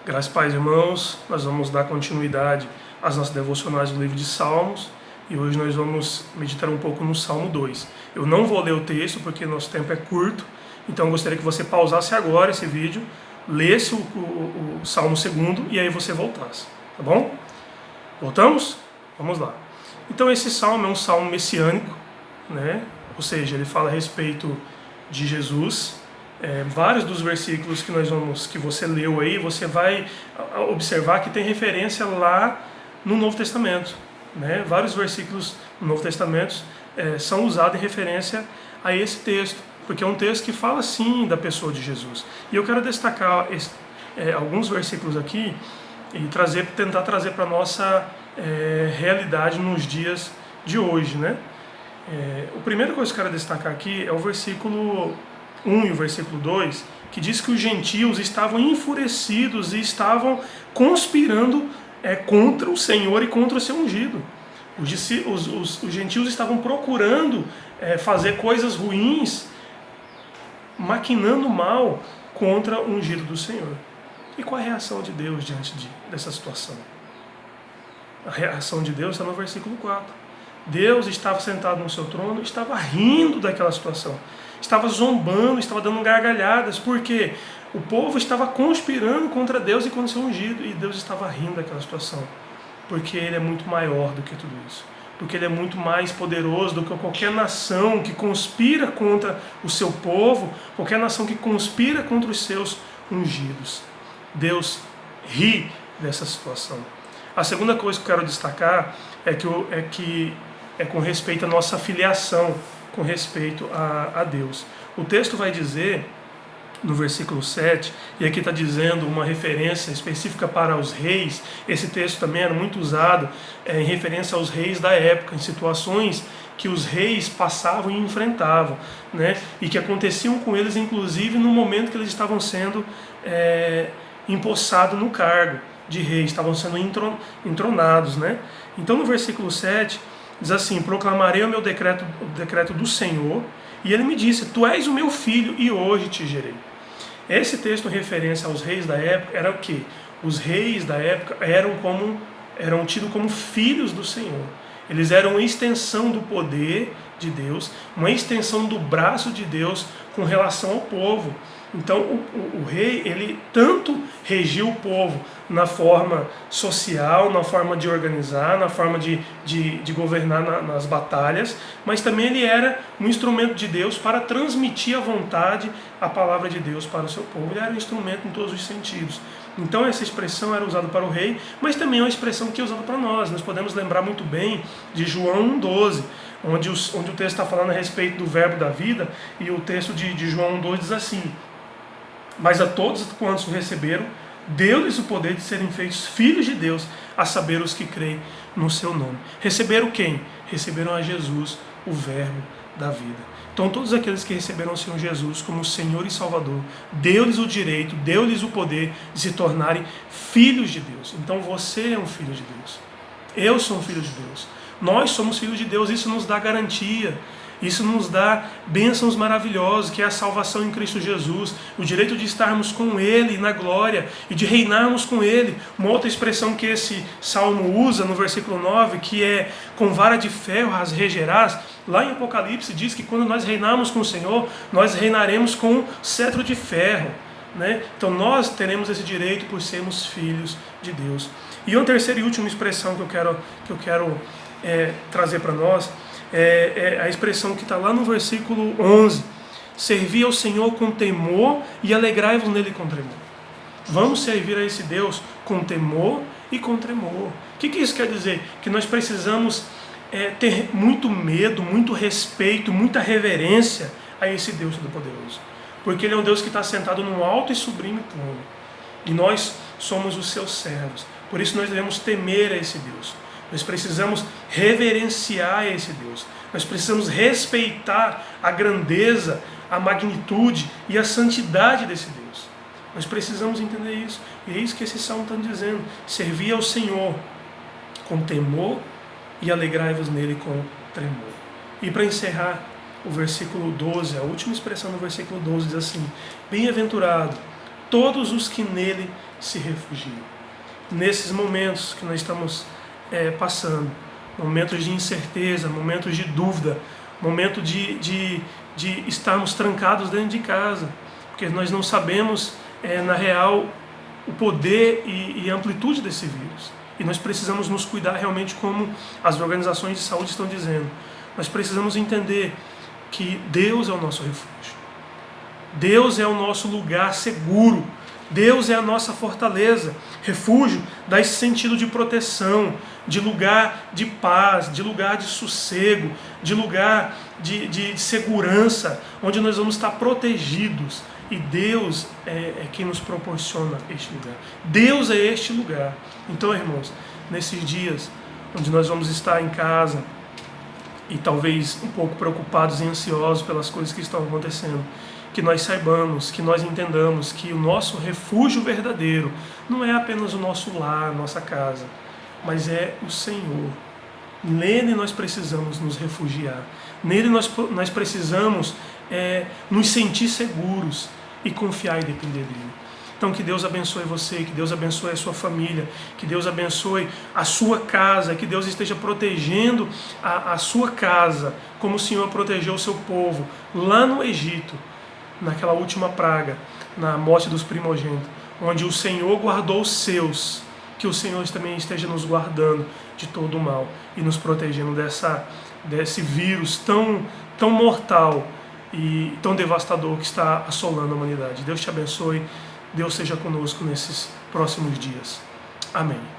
Graças e paz, irmãos, nós vamos dar continuidade às nossas devocionais do livro de Salmos e hoje nós vamos meditar um pouco no Salmo 2. Eu não vou ler o texto porque nosso tempo é curto, então eu gostaria que você pausasse agora esse vídeo, lesse o Salmo 2 e aí você voltasse, tá bom? Voltamos? Vamos lá. Então esse salmo é um salmo messiânico, né? Ou seja, ele fala a respeito de Jesus. Vários dos versículos que você leu aí, você vai observar que tem referência lá no Novo Testamento, né? Vários versículos no Novo Testamento são usados em referência a esse texto, porque é um texto que fala sim da pessoa de Jesus. E eu quero destacar alguns versículos aqui e tentar trazer para a nossa realidade nos dias de hoje, né? A primeira coisa que eu quero destacar aqui é o versículo 1 e o versículo 2, que diz que os gentios estavam enfurecidos e estavam conspirando contra o Senhor e contra o seu ungido. Os gentios estavam procurando fazer coisas ruins, maquinando mal contra o ungido do Senhor. E qual a reação de Deus diante dessa situação? A reação de Deus está no versículo 4. Deus estava sentado no seu trono, estava rindo daquela situação. Estava zombando, estava dando gargalhadas, porque o povo estava conspirando contra Deus e contra o seu ungido, e Deus estava rindo daquela situação, porque Ele é muito maior do que tudo isso, porque Ele é muito mais poderoso do que qualquer nação que conspira contra o seu povo, qualquer nação que conspira contra os seus ungidos. Deus ri dessa situação. A segunda coisa que eu quero destacar é com respeito à nossa filiação, com respeito a Deus. O texto vai dizer, no versículo 7, e aqui está dizendo uma referência específica para os reis. Esse texto também era muito usado em referência aos reis da época, em situações que os reis passavam e enfrentavam, né? E que aconteciam com eles, inclusive, no momento que eles estavam sendo empossados no cargo de reis, estavam sendo entronados, né? Então, no versículo 7, diz assim: proclamarei o meu decreto do Senhor, e ele me disse, tu és o meu filho, e hoje te gerei. Esse texto, em referência aos reis da época, era o quê? Os reis da época eram tidos como filhos do Senhor. Eles eram uma extensão do poder de Deus, uma extensão do braço de Deus com relação ao povo. Então o rei, ele tanto regiu o povo na forma social, na forma de organizar, na forma de governar nas batalhas, mas também ele era um instrumento de Deus para transmitir a vontade, a palavra de Deus para o seu povo. Ele era um instrumento em todos os sentidos. Então essa expressão era usada para o rei, mas também é uma expressão que é usada para nós. Nós podemos lembrar muito bem de João 1,12, onde o texto está falando a respeito do verbo da vida, e o texto de João 1,12 diz assim: mas a todos quantos o receberam, deu-lhes o poder de serem feitos filhos de Deus, a saber os que creem no seu nome. Receberam quem? Receberam a Jesus, o verbo da vida. Então todos aqueles que receberam o Senhor Jesus como Senhor e Salvador, deu-lhes o direito, deu-lhes o poder de se tornarem filhos de Deus. Então você é um filho de Deus. Eu sou um filho de Deus. Nós somos filhos de Deus, isso nos dá garantia. Isso nos dá bênçãos maravilhosas, que é a salvação em Cristo Jesus, o direito de estarmos com Ele na glória e de reinarmos com Ele. Uma outra expressão que esse salmo usa no versículo 9, que é com vara de ferro as regerás, lá em Apocalipse diz que quando nós reinarmos com o Senhor, nós reinaremos com cetro de ferro, né? Então nós teremos esse direito por sermos filhos de Deus. E uma terceira e última expressão que eu quero trazer para nós é a expressão que está lá no versículo 11. Servi ao Senhor com temor e alegrai-vos nele com tremor. Vamos servir a esse Deus com temor e com tremor. O que isso quer dizer? Que nós precisamos ter muito medo, muito respeito, muita reverência a esse Deus Todo-Poderoso. Porque Ele é um Deus que está sentado num alto e sublime trono. E nós somos os seus servos. Por isso nós devemos temer a esse Deus. Nós precisamos reverenciar esse Deus. Nós precisamos respeitar a grandeza, a magnitude e a santidade desse Deus. Nós precisamos entender isso. E é isso que esse salmo está dizendo. Servir ao Senhor com temor e alegrai-vos nele com tremor. E para encerrar, o versículo 12, a última expressão do versículo 12 diz assim: bem-aventurado todos os que nele se refugiam. Nesses momentos que nós estamos passando, momentos de incerteza, momentos de dúvida, momento de estarmos trancados dentro de casa, porque nós não sabemos, na real, o poder e a amplitude desse vírus. E nós precisamos nos cuidar realmente como as organizações de saúde estão dizendo. Nós precisamos entender que Deus é o nosso refúgio. Deus é o nosso lugar seguro. Deus é a nossa fortaleza. Refúgio dá esse sentido de proteção, de lugar de paz, de lugar de sossego, de lugar de segurança, onde nós vamos estar protegidos. E Deus é quem nos proporciona este lugar. Deus é este lugar. Então, irmãos, nesses dias onde nós vamos estar em casa e talvez um pouco preocupados e ansiosos pelas coisas que estão acontecendo, que nós saibamos, que nós entendamos que o nosso refúgio verdadeiro não é apenas o nosso lar, nossa casa, mas é o Senhor. Nele nós precisamos nos refugiar. Nele nós precisamos nos sentir seguros e confiar e depender dele. Então que Deus abençoe você, que Deus abençoe a sua família, que Deus abençoe a sua casa, que Deus esteja protegendo a sua casa, como o Senhor protegeu o seu povo lá no Egito, naquela última praga, na morte dos primogênitos, onde o Senhor guardou os seus, que o Senhor também esteja nos guardando de todo o mal e nos protegendo desse vírus tão mortal e tão devastador que está assolando a humanidade. Deus te abençoe, Deus seja conosco nesses próximos dias. Amém.